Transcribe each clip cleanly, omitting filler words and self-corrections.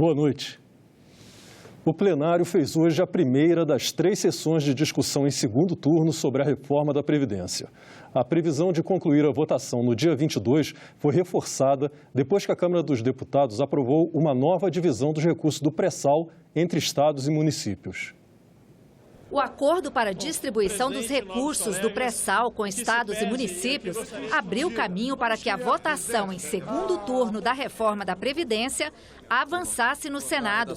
Boa noite. O plenário fez hoje a primeira das 3 sessões de discussão em segundo turno sobre a reforma da Previdência. A previsão de concluir a votação no dia 22 foi reforçada depois que a Câmara dos Deputados aprovou uma nova divisão dos recursos do pré-sal entre estados e municípios. O acordo para a distribuição dos recursos do pré-sal com estados e municípios abriu caminho para que a votação em segundo turno da reforma da Previdência avançasse no Senado.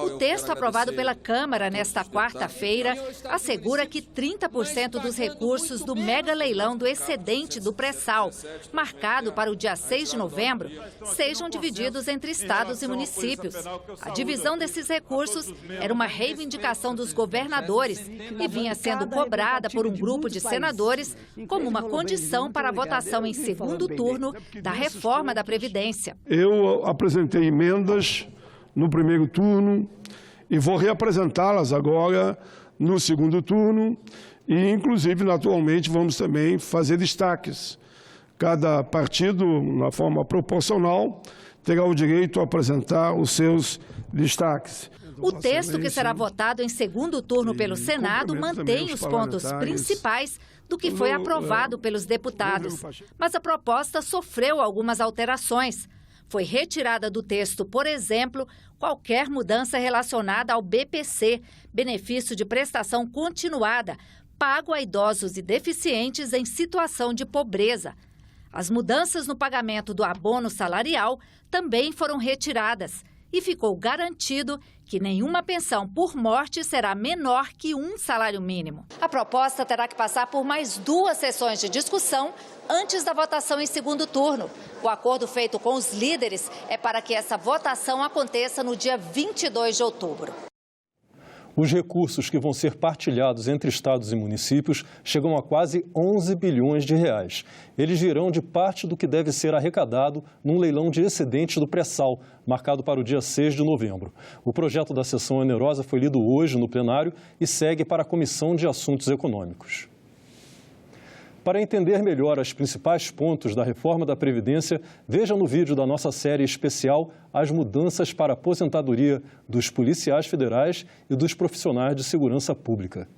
O texto aprovado pela Câmara nesta quarta-feira assegura que 30% dos recursos do mega leilão do excedente do pré-sal, marcado para o dia 6 de novembro, sejam divididos entre estados e municípios. A divisão desses recursos era uma reivindicação dos governadores e vinha sendo cobrada por um grupo de senadores como uma condição para a votação em segundo turno da reforma da Previdência. Eu apresentei emendas no primeiro turno e vou reapresentá-las agora no segundo turno e, inclusive, naturalmente, vamos também fazer destaques. Cada partido, na forma proporcional, terá o direito a apresentar os seus destaques. O texto que será votado em segundo turno pelo Senado mantém os pontos principais do que foi aprovado pelos deputados. Mas a proposta sofreu algumas alterações. Foi retirada do texto, por exemplo, qualquer mudança relacionada ao BPC, benefício de prestação continuada, pago a idosos e deficientes em situação de pobreza. As mudanças no pagamento do abono salarial também foram retiradas. E ficou garantido que nenhuma pensão por morte será menor que um salário mínimo. A proposta terá que passar por mais 2 sessões de discussão antes da votação em segundo turno. O acordo feito com os líderes é para que essa votação aconteça no dia 22 de outubro. Os recursos que vão ser partilhados entre estados e municípios chegam a quase 11 bilhões de reais. Eles virão de parte do que deve ser arrecadado num leilão de excedentes do pré-sal, marcado para o dia 6 de novembro. O projeto da sessão onerosa foi lido hoje no plenário e segue para a Comissão de Assuntos Econômicos. Para entender melhor os principais pontos da reforma da Previdência, veja no vídeo da nossa série especial as mudanças para a aposentadoria dos policiais federais e dos profissionais de segurança pública.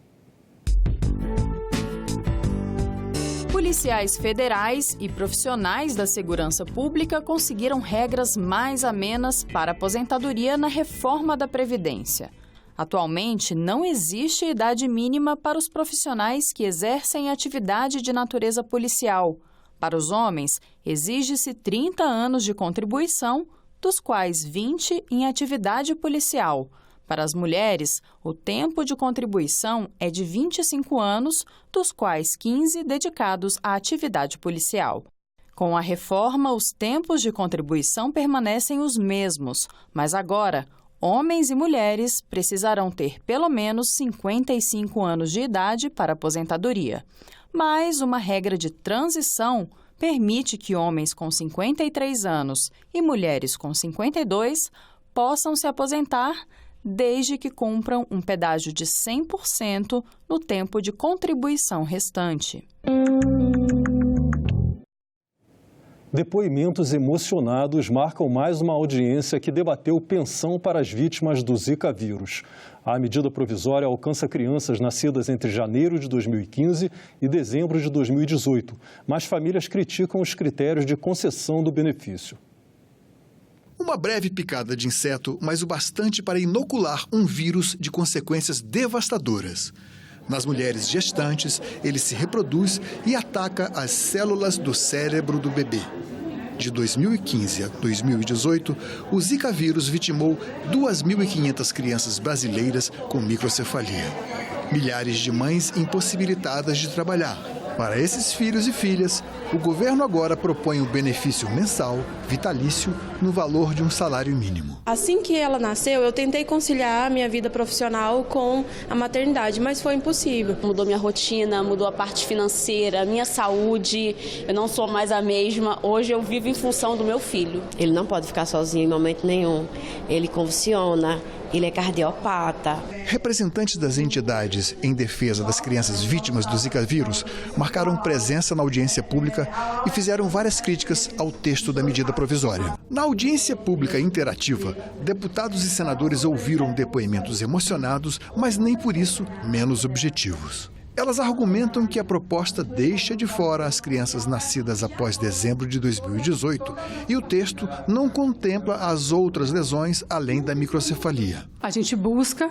Policiais federais e profissionais da segurança pública conseguiram regras mais amenas para a aposentadoria na reforma da Previdência. Atualmente, não existe idade mínima para os profissionais que exercem atividade de natureza policial. Para os homens, exige-se 30 anos de contribuição, dos quais 20 em atividade policial. Para as mulheres, o tempo de contribuição é de 25 anos, dos quais 15 dedicados à atividade policial. Com a reforma, os tempos de contribuição permanecem os mesmos, mas agora homens e mulheres precisarão ter pelo menos 55 anos de idade para aposentadoria. Mas uma regra de transição permite que homens com 53 anos e mulheres com 52 possam se aposentar desde que cumpram um pedágio de 100% no tempo de contribuição restante. Depoimentos emocionados marcam mais uma audiência que debateu pensão para as vítimas do Zika vírus. A medida provisória alcança crianças nascidas entre janeiro de 2015 e dezembro de 2018, mas famílias criticam os critérios de concessão do benefício. Uma breve picada de inseto, mas o bastante para inocular um vírus de consequências devastadoras. Nas mulheres gestantes, ele se reproduz e ataca as células do cérebro do bebê. De 2015 a 2018, o Zika vírus vitimou 2.500 crianças brasileiras com microcefalia. Milhares de mães impossibilitadas de trabalhar. Para esses filhos e filhas, o governo agora propõe um benefício mensal, vitalício, no valor de um salário mínimo. Assim que ela nasceu, eu tentei conciliar a minha vida profissional com a maternidade, mas foi impossível. Mudou minha rotina, mudou a parte financeira, minha saúde, eu não sou mais a mesma. Hoje eu vivo em função do meu filho. Ele não pode ficar sozinho em momento nenhum. Ele convulsiona, ele é cardiopata. Representantes das entidades em defesa das crianças vítimas do Zika vírus marcaram presença na audiência pública e fizeram várias críticas ao texto da medida provisória. Na audiência pública interativa, deputados e senadores ouviram depoimentos emocionados, mas nem por isso menos objetivos. Elas argumentam que a proposta deixa de fora as crianças nascidas após dezembro de 2018 e o texto não contempla as outras lesões além da microcefalia. A gente busca,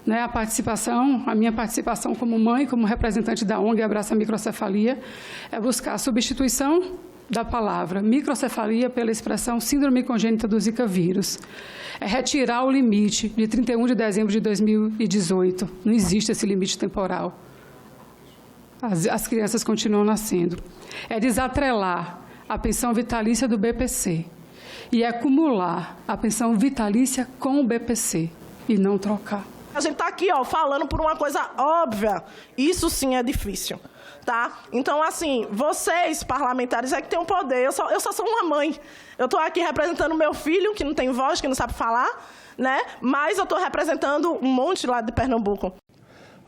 a minha participação como mãe, como representante da ONG Abraça a Microcefalia, é buscar a substituição da palavra microcefalia pela expressão síndrome congênita do Zika vírus. É retirar o limite de 31 de dezembro de 2018. Não existe esse limite temporal. As crianças continuam nascendo. É desatrelar a pensão vitalícia do BPC e acumular a pensão vitalícia com o BPC e não trocar. A gente está aqui falando por uma coisa óbvia. Isso sim é difícil. Tá? Então, assim, vocês, parlamentares, é que têm o poder. Eu só sou uma mãe. Eu estou aqui representando meu filho, que não tem voz, que não sabe falar, mas eu estou representando um monte lá de Pernambuco.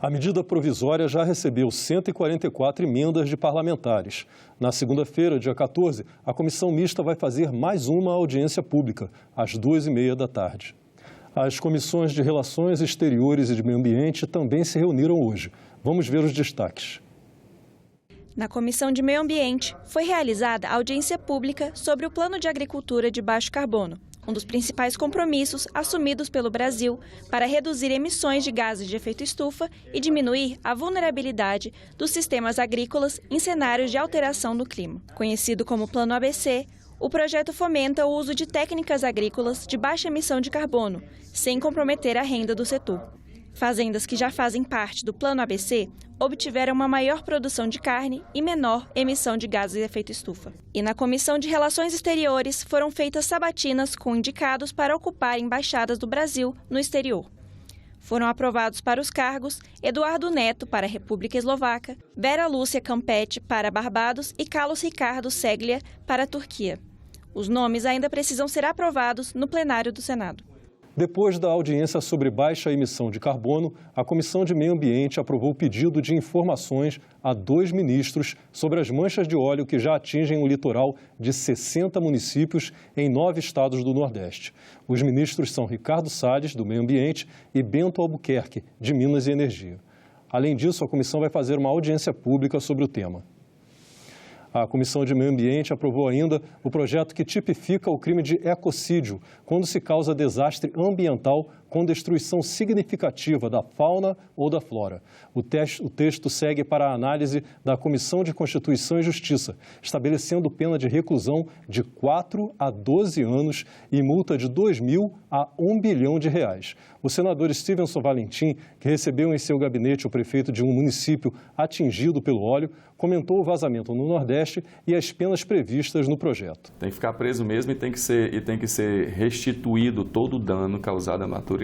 A medida provisória já recebeu 144 emendas de parlamentares. Na segunda-feira, dia 14, a comissão mista vai fazer mais uma audiência pública, às 2h30 da tarde. As comissões de Relações Exteriores e de Meio Ambiente também se reuniram hoje. Vamos ver os destaques. Na Comissão de Meio Ambiente, foi realizada a audiência pública sobre o Plano de Agricultura de Baixo Carbono, um dos principais compromissos assumidos pelo Brasil para reduzir emissões de gases de efeito estufa e diminuir a vulnerabilidade dos sistemas agrícolas em cenários de alteração do clima. Conhecido como Plano ABC, o projeto fomenta o uso de técnicas agrícolas de baixa emissão de carbono, sem comprometer a renda do setor. Fazendas que já fazem parte do Plano ABC obtiveram uma maior produção de carne e menor emissão de gases de efeito estufa. E na Comissão de Relações Exteriores foram feitas sabatinas com indicados para ocupar embaixadas do Brasil no exterior. Foram aprovados para os cargos Eduardo Neto para a República Eslovaca, Vera Lúcia Campete para Barbados e Carlos Ricardo Seglia para a Turquia. Os nomes ainda precisam ser aprovados no plenário do Senado. Depois da audiência sobre baixa emissão de carbono, a Comissão de Meio Ambiente aprovou o pedido de informações a 2 ministros sobre as manchas de óleo que já atingem o litoral de 60 municípios em 9 estados do Nordeste. Os ministros são Ricardo Salles, do Meio Ambiente, e Bento Albuquerque, de Minas e Energia. Além disso, a comissão vai fazer uma audiência pública sobre o tema. A Comissão de Meio Ambiente aprovou ainda o projeto que tipifica o crime de ecocídio, quando se causa desastre ambiental com destruição significativa da fauna ou da flora. O texto segue para a análise da Comissão de Constituição e Justiça, estabelecendo pena de reclusão de 4 a 12 anos e multa de R$ 2.000 a R$ 1 bilhão. O senador Stevenson Valentim, que recebeu em seu gabinete o prefeito de um município atingido pelo óleo, comentou o vazamento no Nordeste e as penas previstas no projeto. Tem que ficar preso mesmo e tem que ser restituído todo o dano causado à natureza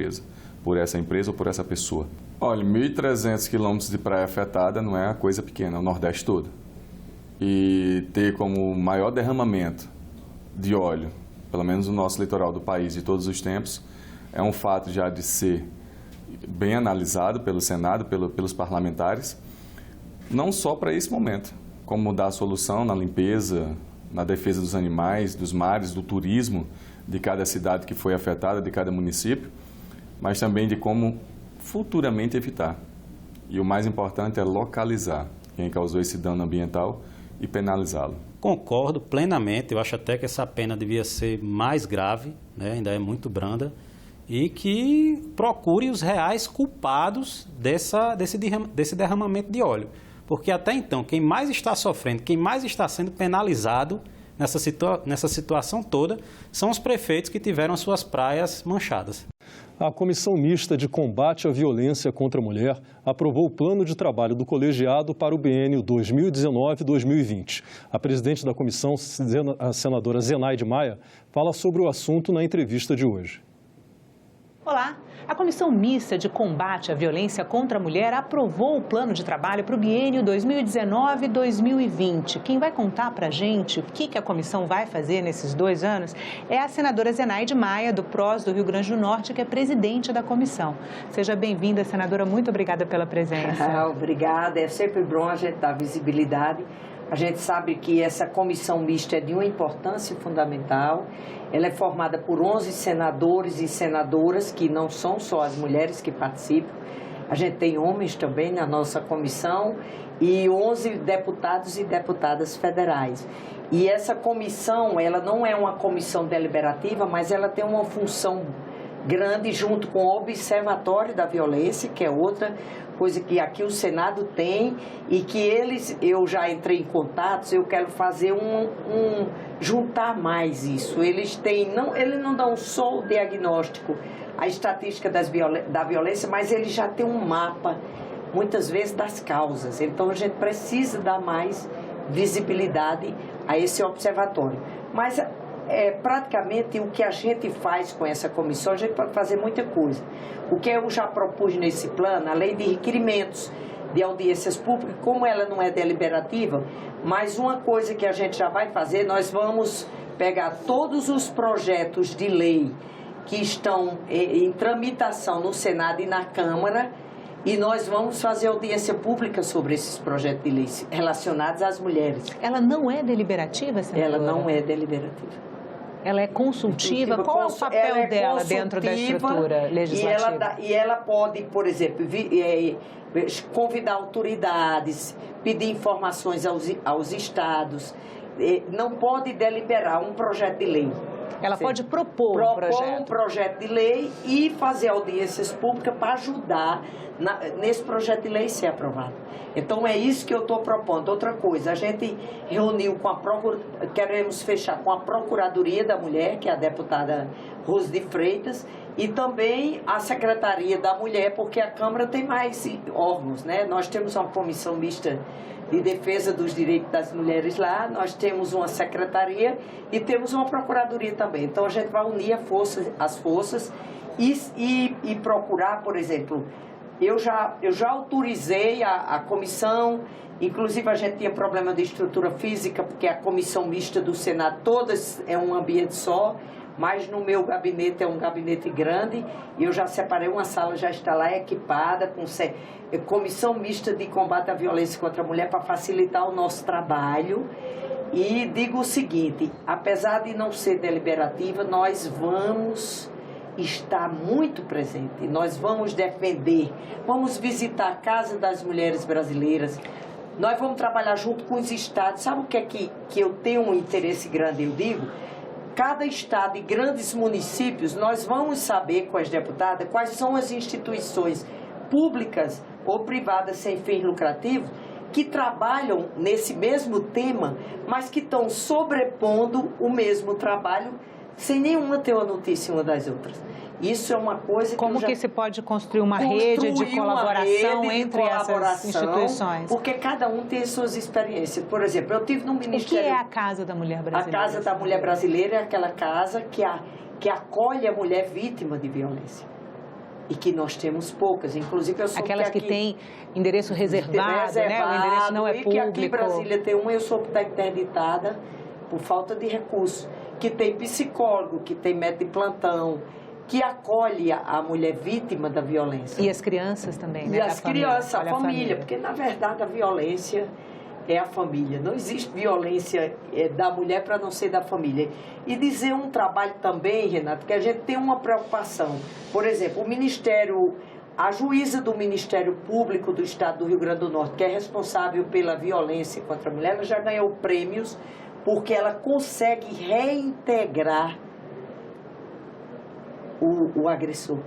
por essa empresa ou por essa pessoa. Olha, 1.300 quilômetros de praia afetada não é uma coisa pequena, é o Nordeste todo. E ter como maior derramamento de óleo, pelo menos no nosso litoral do país de todos os tempos, é um fato já de ser bem analisado pelo Senado, pelos parlamentares, não só para esse momento, como dar a solução na limpeza, na defesa dos animais, dos mares, do turismo de cada cidade que foi afetada, de cada município, mas também de como futuramente evitar. E o mais importante é localizar quem causou esse dano ambiental e penalizá-lo. Concordo plenamente, eu acho até que essa pena devia ser mais grave, ainda é muito branda, e que procure os reais culpados desse derramamento de óleo. Porque até então, quem mais está sofrendo, quem mais está sendo penalizado nessa situação toda, são os prefeitos que tiveram suas praias manchadas. A Comissão Mista de Combate à Violência contra a Mulher aprovou o plano de trabalho do colegiado para o biênio 2019-2020. A presidente da comissão, a senadora Zenaide Maia, fala sobre o assunto na entrevista de hoje. Olá! A Comissão Mista de Combate à Violência contra a Mulher aprovou o plano de trabalho para o biênio 2019-2020. Quem vai contar para a gente o que a comissão vai fazer nesses 2 anos é a senadora Zenaide Maia, do PROS do Rio Grande do Norte, que é presidente da comissão. Seja bem-vinda, senadora. Muito obrigada pela presença. Obrigada. É sempre bom a gente dar visibilidade. A gente sabe que essa comissão mista é de uma importância fundamental. Ela é formada por 11 senadores e senadoras, que não são só as mulheres que participam. A gente tem homens também na nossa comissão e 11 deputados e deputadas federais. E essa comissão, ela não é uma comissão deliberativa, mas ela tem uma função grande junto com o Observatório da Violência, que é outra coisa que aqui o Senado tem e que eu já entrei em contatos, eu quero fazer juntar mais isso. Eles não dão só o diagnóstico, a estatística da violência, mas eles já têm um mapa, muitas vezes, das causas. Então, a gente precisa dar mais visibilidade a esse observatório. Mas praticamente o que a gente faz com essa comissão, a gente pode fazer muita coisa. O que eu já propus nesse plano, a lei de requerimentos de audiências públicas, como ela não é deliberativa, mas uma coisa que a gente já vai fazer, nós vamos pegar todos os projetos de lei que estão em tramitação no Senado e na Câmara e nós vamos fazer audiência pública sobre esses projetos de lei relacionados às mulheres. Ela não é deliberativa, senadora? Ela não é deliberativa. Ela é consultiva? Qual é o papel dela dentro da estrutura legislativa? E ela pode, por exemplo, convidar autoridades, pedir informações aos estados. Não pode deliberar um projeto de lei. Ela pode propor um projeto de lei e fazer audiências públicas para ajudar nesse projeto de lei ser aprovado. Então, é isso que eu estou propondo. Outra coisa, a gente reuniu queremos fechar com a Procuradoria da Mulher, que é a deputada Rose de Freitas, e também a Secretaria da Mulher, porque a Câmara tem mais órgãos, né? Nós temos uma comissão mista de defesa dos direitos das mulheres lá, nós temos uma secretaria e temos uma procuradoria também. Então, a gente vai unir as forças e procurar, por exemplo, eu já autorizei a comissão, inclusive a gente tinha problema de estrutura física, porque a comissão mista do Senado, todas é um ambiente só, mas no meu gabinete é um gabinete grande, e eu já separei uma sala, já está lá equipada, com comissão mista de combate à violência contra a mulher, para facilitar o nosso trabalho. E digo o seguinte, apesar de não ser deliberativa, nós vamos estar muito presente, nós vamos defender, vamos visitar a Casa das Mulheres Brasileiras, nós vamos trabalhar junto com os estados. Sabe o que é que eu tenho um interesse grande, eu digo? Cada estado e grandes municípios, nós vamos saber com as deputadas quais são as instituições públicas ou privadas sem fins lucrativos que trabalham nesse mesmo tema, mas que estão sobrepondo o mesmo trabalho sem nenhuma ter uma notícia uma das outras. Isso é uma coisa que Como que se pode construir uma rede de colaboração entre essas instituições? Porque cada um tem suas experiências. Por exemplo, eu tive no Ministério... O que é a Casa da Mulher Brasileira? A Casa da Mulher Brasileira é aquela casa que acolhe a mulher vítima de violência. E que nós temos poucas. Inclusive, eu soube aquelas que têm endereço reservado, né? O endereço não é público. E que aqui em Brasília tem uma, eu soube que está interditada por falta de recursos. Que tem psicólogo, que tem médico de plantão, que acolhe a mulher vítima da violência. E as crianças também, né? E as crianças, a família, porque na verdade a violência é a família. Não existe violência da mulher para não ser da família. E dizer um trabalho também, Renato, que a gente tem uma preocupação. Por exemplo, o Ministério, a juíza do Ministério Público do Estado do Rio Grande do Norte, que é responsável pela violência contra a mulher, ela já ganhou prêmios porque ela consegue reintegrar o agressor,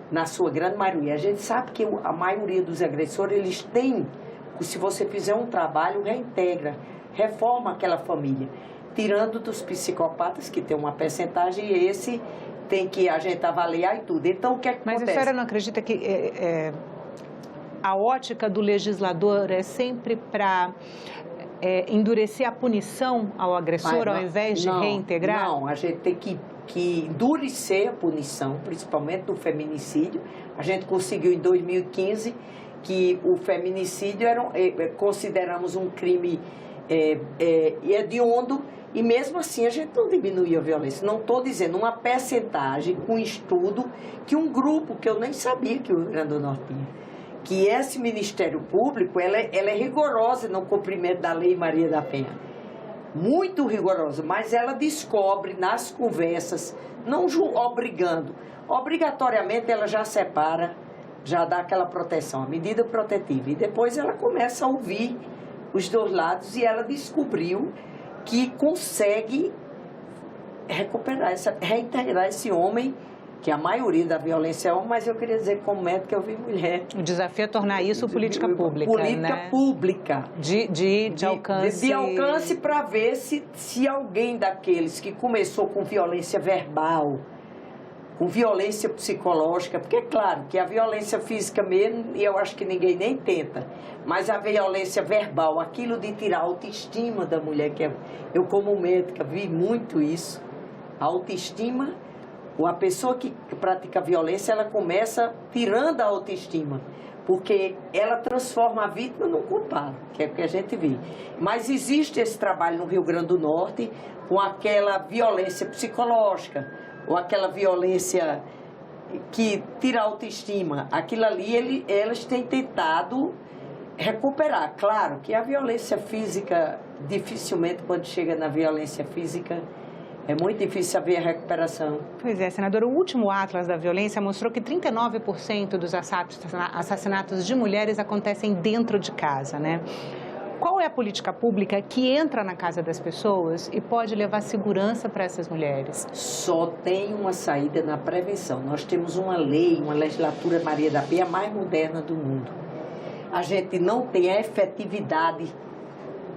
na sua grande maioria. A gente sabe que a maioria dos agressores, eles têm, se você fizer um trabalho, reintegra, reforma aquela família, tirando dos psicopatas, que tem uma percentagem, e esse tem que a gente avaliar e tudo. Então, o que é que acontece? Mas a senhora não acredita que a ótica do legislador é sempre para endurecer a punição ao agressor, ao invés de reintegrar? Não, a gente tem que que endurecer a punição, principalmente do feminicídio. A gente conseguiu em 2015 que o feminicídio consideramos um crime hediondo, e mesmo assim a gente não diminuiu a violência. Não estou dizendo uma percentagem com estudo que um grupo que eu nem sabia que o Rio Grande do Norte tinha, que esse Ministério Público ela é rigorosa no cumprimento da Lei Maria da Penha, muito rigorosa, mas ela descobre nas conversas, não obrigando, obrigatoriamente ela já separa, já dá aquela proteção, a medida protetiva, e depois ela começa a ouvir os dois lados e ela descobriu que consegue reintegrar esse homem, que a maioria da violência é homem, mas eu queria dizer como médica eu vi mulher. O desafio é tornar isso política pública, política pública. De alcance. De alcance para ver se alguém daqueles que começou com violência verbal, com violência psicológica, porque é claro que a violência física mesmo, e eu acho que ninguém nem tenta, mas a violência verbal, aquilo de tirar a autoestima da mulher, que eu como médica vi muito isso, a autoestima, ou a pessoa que pratica violência, ela começa tirando a autoestima, porque ela transforma a vítima num culpado, que é o que a gente vê. Mas existe esse trabalho no Rio Grande do Norte com aquela violência psicológica, ou aquela violência que tira a autoestima. Aquilo ali, elas têm tentado recuperar. Claro que a violência física, dificilmente quando chega na violência física, é muito difícil haver a recuperação. Pois é, senadora, o último Atlas da Violência mostrou que 39% dos assassinatos de mulheres acontecem dentro de casa, né? Qual é a política pública que entra na casa das pessoas e pode levar segurança para essas mulheres? Só tem uma saída na prevenção. Nós temos uma lei, uma legislatura Maria da Penha mais moderna do mundo. A gente não tem a efetividade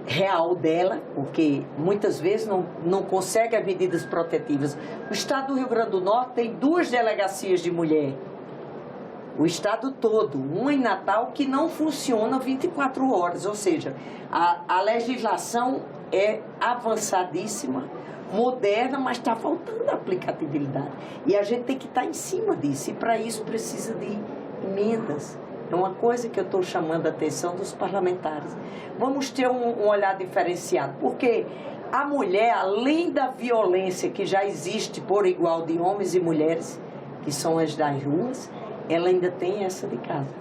real dela, porque muitas vezes não consegue as medidas protetivas. O estado do Rio Grande do Norte tem 2 delegacias de mulher. O estado todo, uma em Natal, que não funciona 24 horas, ou seja, a legislação é avançadíssima, moderna, mas está faltando aplicabilidade. E a gente tem que estar em cima disso, e para isso precisa de emendas. É uma coisa que eu estou chamando a atenção dos parlamentares. Vamos ter um olhar diferenciado, porque a mulher, além da violência que já existe por igual de homens e mulheres, que são as das ruas, ela ainda tem essa de casa.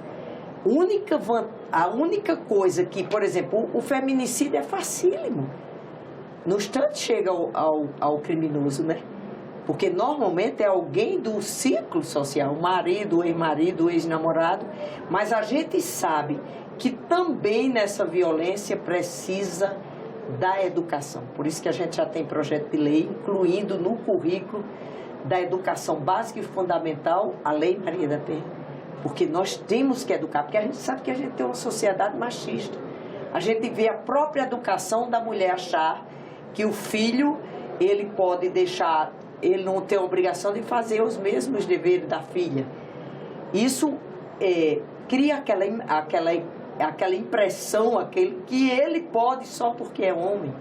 A única coisa que, por exemplo, o feminicídio é facílimo. No instante chega ao criminoso, né? Porque normalmente é alguém do ciclo social, o marido, o ex-marido, o ex-namorado, mas a gente sabe que também nessa violência precisa da educação. Por isso que a gente já tem projeto de lei, incluindo no currículo da educação básica e fundamental, a Lei Maria da Penha. Porque nós temos que educar, porque a gente sabe que a gente tem uma sociedade machista. A gente vê a própria educação da mulher achar que o filho, ele pode deixar, ele não tem a obrigação de fazer os mesmos deveres da filha. Isso cria aquela impressão, que ele pode só porque é homem.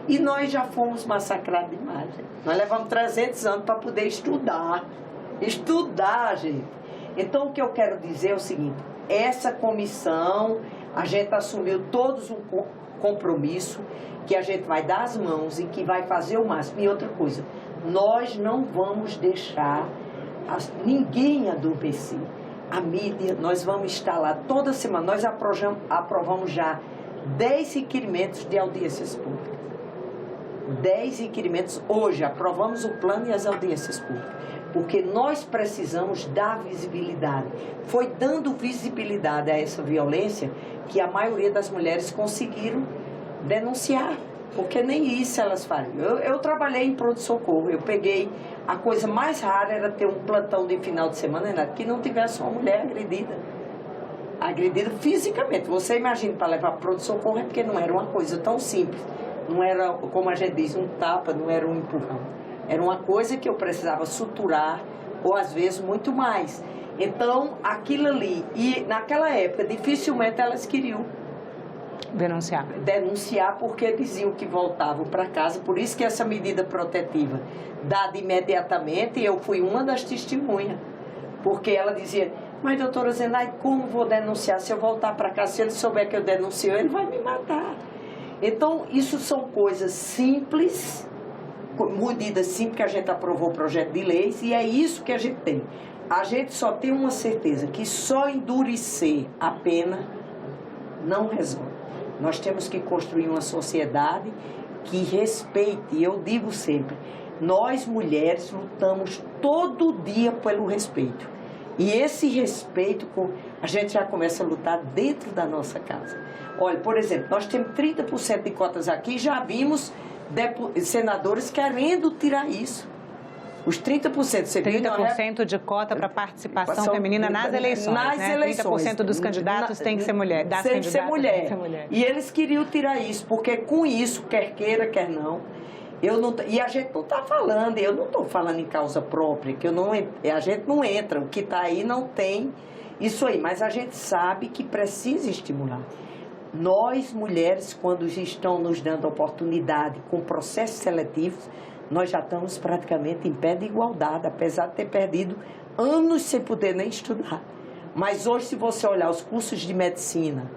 E nós já fomos massacrados demais. Nós levamos 300 anos para poder estudar. Estudar, gente. Então, o que eu quero dizer é o seguinte, essa comissão, a gente assumiu todos um compromisso, que a gente vai dar as mãos e que vai fazer o máximo. E outra coisa, nós não vamos deixar ninguém adormecer. A mídia, nós vamos estar lá toda semana. Nós aprovamos já 10 requerimentos de audiências públicas. 10 requerimentos hoje, aprovamos o plano e as audiências públicas, porque nós precisamos dar visibilidade. Foi dando visibilidade a essa violência que a maioria das mulheres conseguiram denunciar, porque nem isso elas fazem. Eu trabalhei em pronto-socorro, eu peguei, a coisa mais rara era ter um plantão de final de semana que não tivesse uma mulher agredida fisicamente. Você imagina, para levar pronto-socorro é porque não era uma coisa tão simples. Não era, como a gente diz, um tapa, não era um empurrão. Era uma coisa que eu precisava suturar, ou às vezes muito mais. Então, aquilo ali, e naquela época, dificilmente elas queriam denunciar. Denunciar porque diziam que voltavam para casa, por isso que essa medida protetiva dada imediatamente, eu fui uma das testemunhas, porque ela dizia, mas doutora Zenaide, como vou denunciar? Se eu voltar para casa, se ele souber que eu denuncio, ele vai me matar. Então, isso são coisas simples, medidas simples que a gente aprovou o projeto de leis, e é isso que a gente tem. A gente só tem uma certeza, que só endurecer a pena não resolve. Nós temos que construir uma sociedade que respeite, e eu digo sempre, nós mulheres lutamos todo dia pelo respeito. E esse respeito, a gente já começa a lutar dentro da nossa casa. Olha, por exemplo, nós temos 30% de cotas aqui, já vimos senadores querendo tirar isso. Os 30%. 30% de cota para participação feminina nas eleições. Nas eleições. 30% dos candidatos tem que ser mulher. Tem que ser mulher. E eles queriam tirar isso, porque com isso, quer queira, quer não, e a gente não está falando, eu não estou falando em causa própria, que a gente não entra, o que está aí não tem isso aí, mas a gente sabe que precisa estimular. Nós, mulheres, quando estão nos dando oportunidade com processos seletivos, nós já estamos praticamente em pé de igualdade, apesar de ter perdido anos sem poder nem estudar. Mas hoje, se você olhar os cursos de medicina,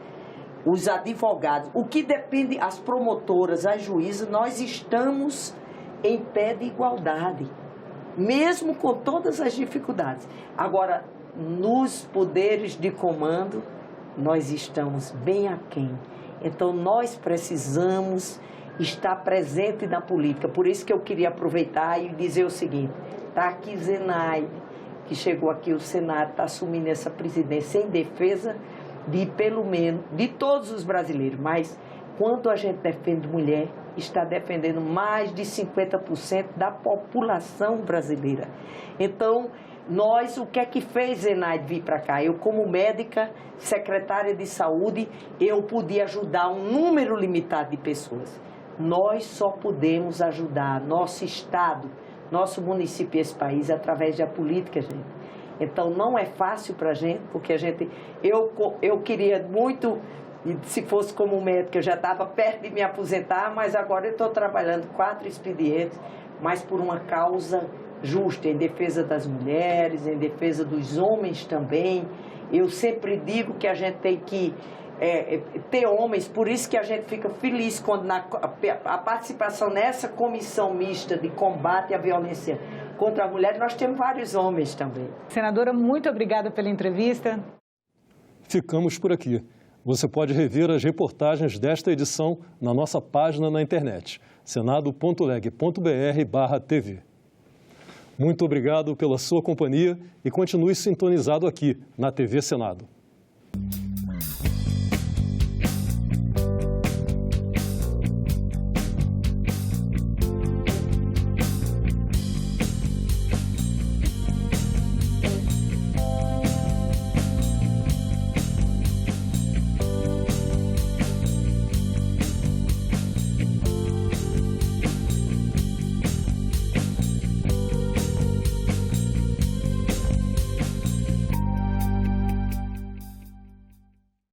os advogados, o que depende, as promotoras, as juízas, nós estamos em pé de igualdade, mesmo com todas as dificuldades. Agora, nos poderes de comando, nós estamos bem aquém. Então, nós precisamos estar presente na política. Por isso que eu queria aproveitar e dizer o seguinte, está aqui Zenaide, que chegou aqui o Senado, está assumindo essa presidência em defesa de, pelo menos, de todos os brasileiros. Mas, quando a gente defende mulher, está defendendo mais de 50% da população brasileira. Então, o que é que fez Zenaide vir para cá? Eu, como médica, secretária de saúde, eu podia ajudar um número limitado de pessoas. Nós só podemos ajudar nosso estado, nosso município e esse país através da política, gente. Então, não é fácil para a gente, porque eu queria muito, se fosse como médica, eu já estava perto de me aposentar, mas agora eu estou trabalhando 4 expedientes, mas por uma causa justa, em defesa das mulheres, em defesa dos homens também. Eu sempre digo que a gente tem que ter homens, por isso que a gente fica feliz quando a participação nessa comissão mista de combate à violência contra a mulher, nós temos vários homens também. Senadora, muito obrigada pela entrevista. Ficamos por aqui. Você pode rever as reportagens desta edição na nossa página na internet, senado.leg.br/tv. Muito obrigado pela sua companhia e continue sintonizado aqui na TV Senado.